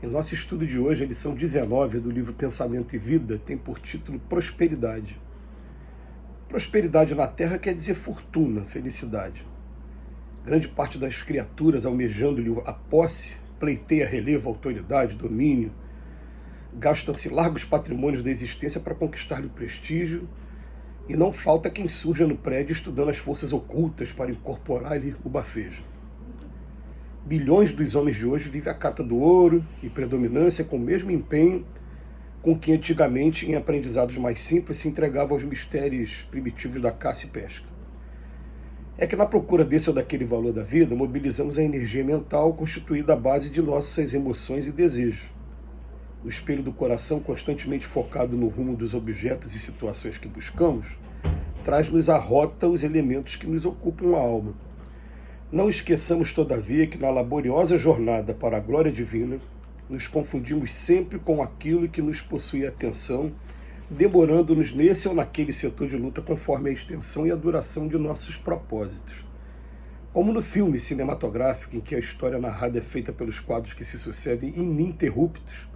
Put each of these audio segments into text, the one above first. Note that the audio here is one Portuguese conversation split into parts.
Em nosso estudo de hoje, a lição 19 do livro Pensamento e Vida tem por título Prosperidade. Prosperidade na Terra quer dizer fortuna, felicidade. Grande parte das criaturas, almejando-lhe a posse, pleiteia relevo, autoridade, domínio, gastam-se largos patrimônios da existência para conquistar-lhe o prestígio, e não falta quem surja no prédio estudando as forças ocultas para incorporar-lhe o bafejo. Bilhões dos homens de hoje vivem à cata do ouro e predominância com o mesmo empenho com que antigamente, em aprendizados mais simples, se entregavam aos mistérios primitivos da caça e pesca. É que na procura desse ou daquele valor da vida, mobilizamos a energia mental constituída à base de nossas emoções e desejos. O espelho do coração, constantemente focado no rumo dos objetos e situações que buscamos, traz-nos à rota os elementos que nos ocupam a alma. Não esqueçamos, todavia, que na laboriosa jornada para a glória divina, nos confundimos sempre com aquilo que nos possui atenção, demorando-nos nesse ou naquele setor de luta conforme a extensão e a duração de nossos propósitos. Como no filme cinematográfico em que a história narrada é feita pelos quadros que se sucedem ininterruptos,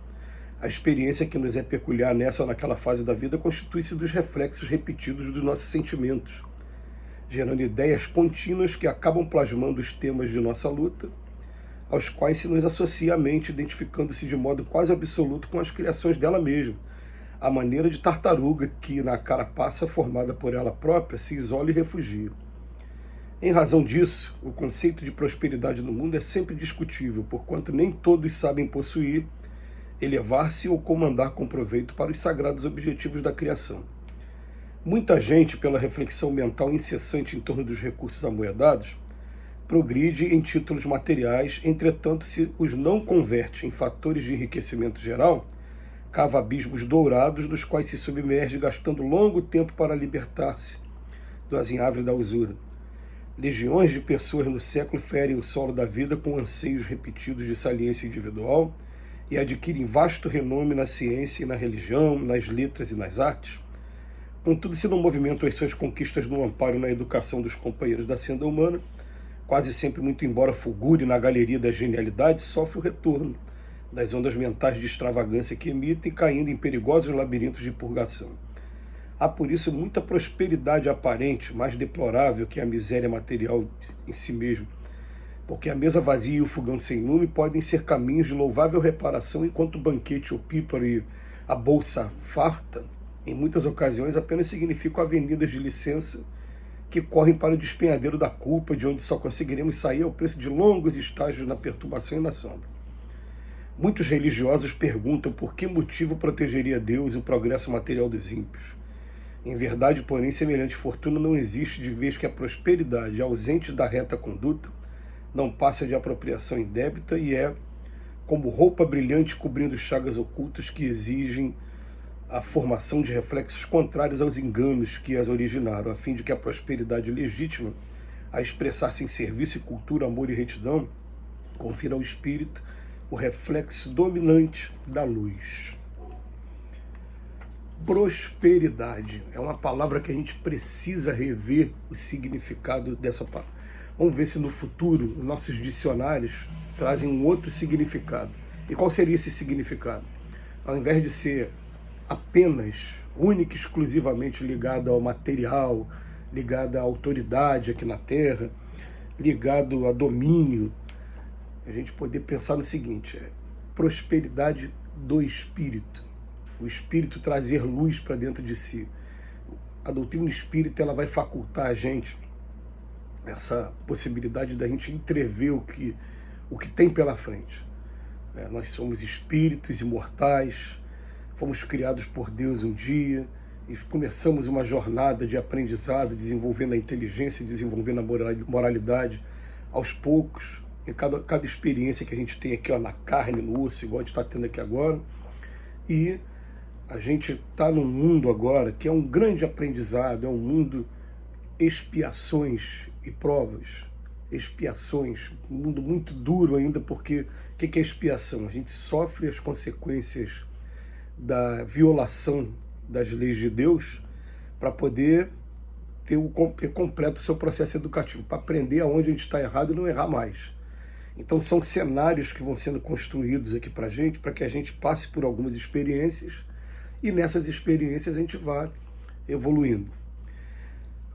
a experiência que nos é peculiar nessa ou naquela fase da vida constitui-se dos reflexos repetidos dos nossos sentimentos, gerando ideias contínuas que acabam plasmando os temas de nossa luta, aos quais se nos associa a mente, identificando-se de modo quase absoluto com as criações dela mesma, a maneira de tartaruga que, na carapaça formada por ela própria, se isola e refugia. Em razão disso, o conceito de prosperidade no mundo é sempre discutível, porquanto nem todos sabem possuir, elevar-se ou comandar com proveito para os sagrados objetivos da criação. Muita gente, pela reflexão mental incessante em torno dos recursos amoedados, progride em títulos materiais, entretanto, se os não converte em fatores de enriquecimento geral, cava abismos dourados dos quais se submerge, gastando longo tempo para libertar-se do azinhavre da usura. Legiões de pessoas no século ferem o solo da vida com anseios repetidos de saliência individual e adquirem vasto renome na ciência e na religião, nas letras e nas artes. Contudo, se não movimentam as suas conquistas no amparo e na educação dos companheiros da senda humana, quase sempre, muito embora fulgure na galeria da genialidade, sofre o retorno das ondas mentais de extravagância que emitem, caindo em perigosos labirintos de purgação. Há por isso muita prosperidade aparente, mais deplorável que a miséria material em si mesmo, porque a mesa vazia e o fogão sem lume podem ser caminhos de louvável reparação, enquanto o banquete opíparo e a bolsa farta, em muitas ocasiões, apenas significam avenidas de licença que correm para o despenhadeiro da culpa, de onde só conseguiremos sair ao preço de longos estágios na perturbação e na sombra. Muitos religiosos perguntam por que motivo protegeria Deus e o progresso material dos ímpios. Em verdade, porém, semelhante fortuna não existe, de vez que a prosperidade, ausente da reta conduta, não passa de apropriação indébita e é como roupa brilhante cobrindo chagas ocultas que exigem a formação de reflexos contrários aos enganos que as originaram, a fim de que a prosperidade legítima, a expressar-se em serviço e cultura, amor e retidão, confira ao espírito o reflexo dominante da luz. Prosperidade é uma palavra que a gente precisa rever o significado dessa palavra. Vamos ver se no futuro os nossos dicionários trazem um outro significado. E qual seria esse significado? Ao invés de ser apenas, única e exclusivamente ligado ao material, ligado à autoridade aqui na Terra, ligado a domínio, a gente poder pensar no seguinte: prosperidade do espírito. O espírito trazer luz para dentro de si. A doutrina espírita, ela vai facultar a gente essa possibilidade da gente entrever o que tem pela frente. Nós somos espíritos imortais, fomos criados por Deus um dia e começamos uma jornada de aprendizado, desenvolvendo a inteligência, desenvolvendo a moralidade aos poucos, em cada experiência que a gente tem aqui, ó, na carne, no osso, igual a gente está tendo aqui agora. E a gente está num mundo agora que é um grande aprendizado, é um mundo expiações e provas. Expiações, um mundo muito duro ainda, porque o que é expiação? A gente sofre as consequências da violação das leis de Deus para poder ter completo o seu processo educativo, para aprender aonde a gente está errado e não errar mais. Então são cenários que vão sendo construídos aqui para que a gente passe por algumas experiências e nessas experiências a gente vá evoluindo.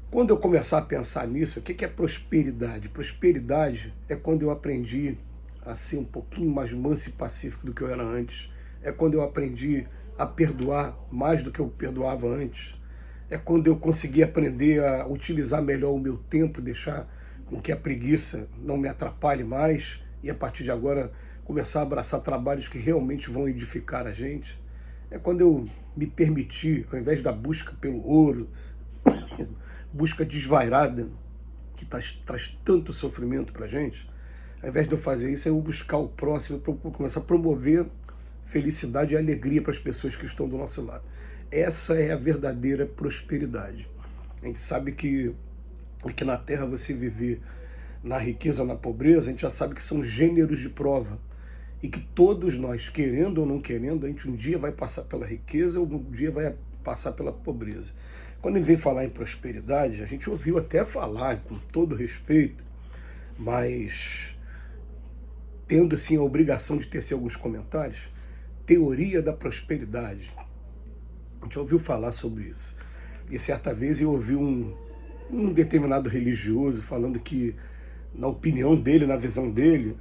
Quando eu começar a pensar nisso, o que é prosperidade? Prosperidade é quando eu aprendi a ser um pouquinho mais manso e pacífico do que eu era antes. É quando eu aprendi a perdoar mais do que eu perdoava antes. É quando eu consegui aprender a utilizar melhor o meu tempo, deixar com que a preguiça não me atrapalhe mais e a partir de agora começar a abraçar trabalhos que realmente vão edificar a gente. É quando eu me permiti, ao invés da busca pelo ouro, busca desvairada, que traz tanto sofrimento para a gente, ao invés de eu fazer isso, eu buscar o próximo, começar a promover felicidade e alegria para as pessoas que estão do nosso lado. Essa é a verdadeira prosperidade. A gente sabe que na Terra você viver na riqueza, na pobreza, a gente já sabe que são gêneros de prova. E que todos nós, querendo ou não querendo, a gente um dia vai passar pela riqueza ou um dia vai passar pela pobreza. Quando ele vem falar em prosperidade, a gente ouviu até falar, com todo respeito, mas tendo assim a obrigação de tecer alguns comentários, teoria da prosperidade. A gente ouviu falar sobre isso. E certa vez eu ouvi um determinado religioso falando que, na opinião dele, na visão dele,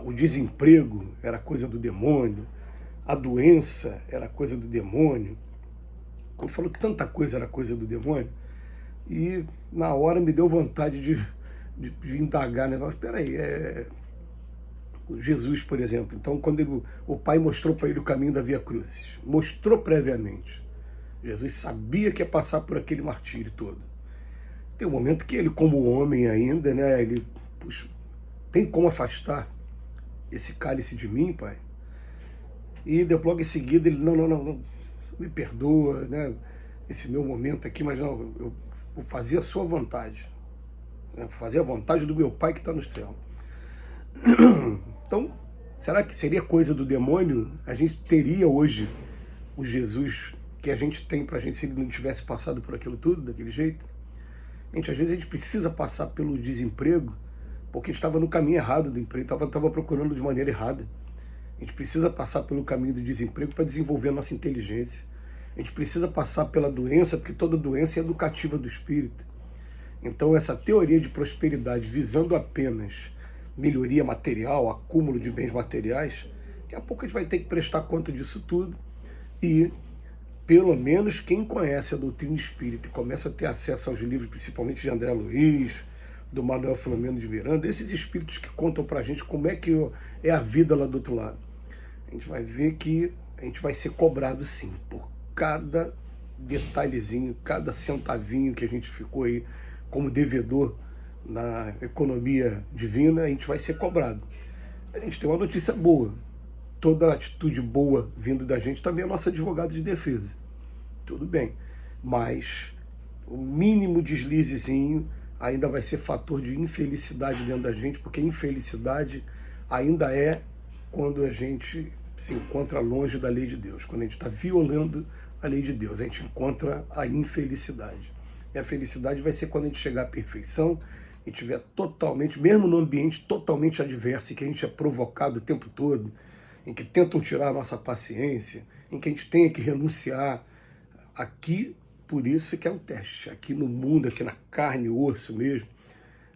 o desemprego era coisa do demônio, a doença era coisa do demônio. Ele falou que tanta coisa era coisa do demônio, e na hora me deu vontade de indagar, né? Mas peraí, Jesus, por exemplo, então quando o Pai mostrou para ele o caminho da Via Crucis, mostrou previamente, Jesus sabia que ia passar por aquele martírio todo. Tem um momento que ele, como homem ainda, né, ele, puxa, tem como afastar esse cálice de mim, Pai? E logo em seguida ele, não, me perdoa, né, esse meu momento aqui, mas não, eu vou fazer a sua vontade, né, vou fazer a vontade do meu Pai que está no céu. Então, será que seria coisa do demônio? A gente teria hoje o Jesus que a gente tem pra gente se ele não tivesse passado por aquilo tudo, daquele jeito? Gente, às vezes a gente precisa passar pelo desemprego porque a gente estava no caminho errado do emprego, estava procurando de maneira errada. A gente precisa passar pelo caminho do desemprego para desenvolver a nossa inteligência. A gente precisa passar pela doença, porque toda doença é educativa do espírito. Então essa teoria de prosperidade visando apenas melhoria material, acúmulo de bens materiais, daqui a pouco a gente vai ter que prestar conta disso tudo e pelo menos quem conhece a doutrina espírita e começa a ter acesso aos livros, principalmente de André Luiz, do Manuel Filomeno de Miranda, esses espíritos que contam pra gente como é que é a vida lá do outro lado. A gente vai ver que a gente vai ser cobrado sim, por cada detalhezinho, cada centavinho que a gente ficou aí como devedor na economia divina, a gente vai ser cobrado. A gente tem uma notícia boa. Toda atitude boa vindo da gente também é nosso advogado de defesa. Tudo bem. Mas o mínimo deslizezinho ainda vai ser fator de infelicidade dentro da gente, porque infelicidade ainda é quando a gente se encontra longe da lei de Deus. Quando a gente está violando a lei de Deus, a gente encontra a infelicidade. E a felicidade vai ser quando a gente chegar à perfeição e estiver totalmente, mesmo no ambiente totalmente adverso, em que a gente é provocado o tempo todo, em que tentam tirar a nossa paciência, em que a gente tenha que renunciar. Aqui, por isso que é o teste. Aqui no mundo, aqui na carne e osso mesmo.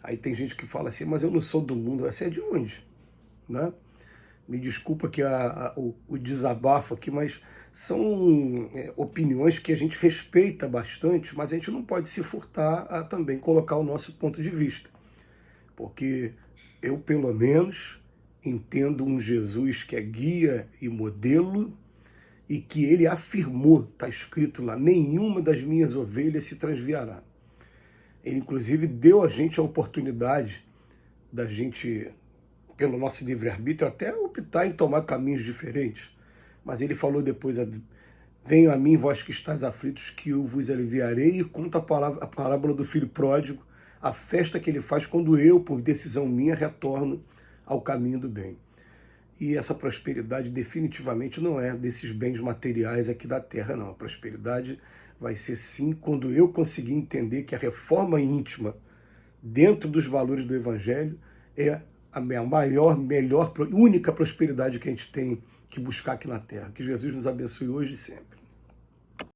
Aí tem gente que fala assim, mas eu não sou do mundo. Você é de onde? Né? Me desculpa que o desabafo aqui, mas são opiniões que a gente respeita bastante, mas a gente não pode se furtar a também colocar o nosso ponto de vista. Porque eu, pelo menos, entendo um Jesus que é guia e modelo e que ele afirmou, está escrito lá, nenhuma das minhas ovelhas se transviará. Ele, inclusive, deu a gente a oportunidade da gente, pelo nosso livre-arbítrio, até optar em tomar caminhos diferentes. Mas ele falou depois, venham a mim, vós que estáis aflitos, que eu vos aliviarei, e conta a parábola do filho pródigo, a festa que ele faz quando eu, por decisão minha, retorno ao caminho do bem. E essa prosperidade definitivamente não é desses bens materiais aqui da terra, não. A prosperidade vai ser sim quando eu conseguir entender que a reforma íntima, dentro dos valores do Evangelho, é a maior, melhor, única prosperidade que a gente tem que buscar aqui na Terra. Que Jesus nos abençoe hoje e sempre.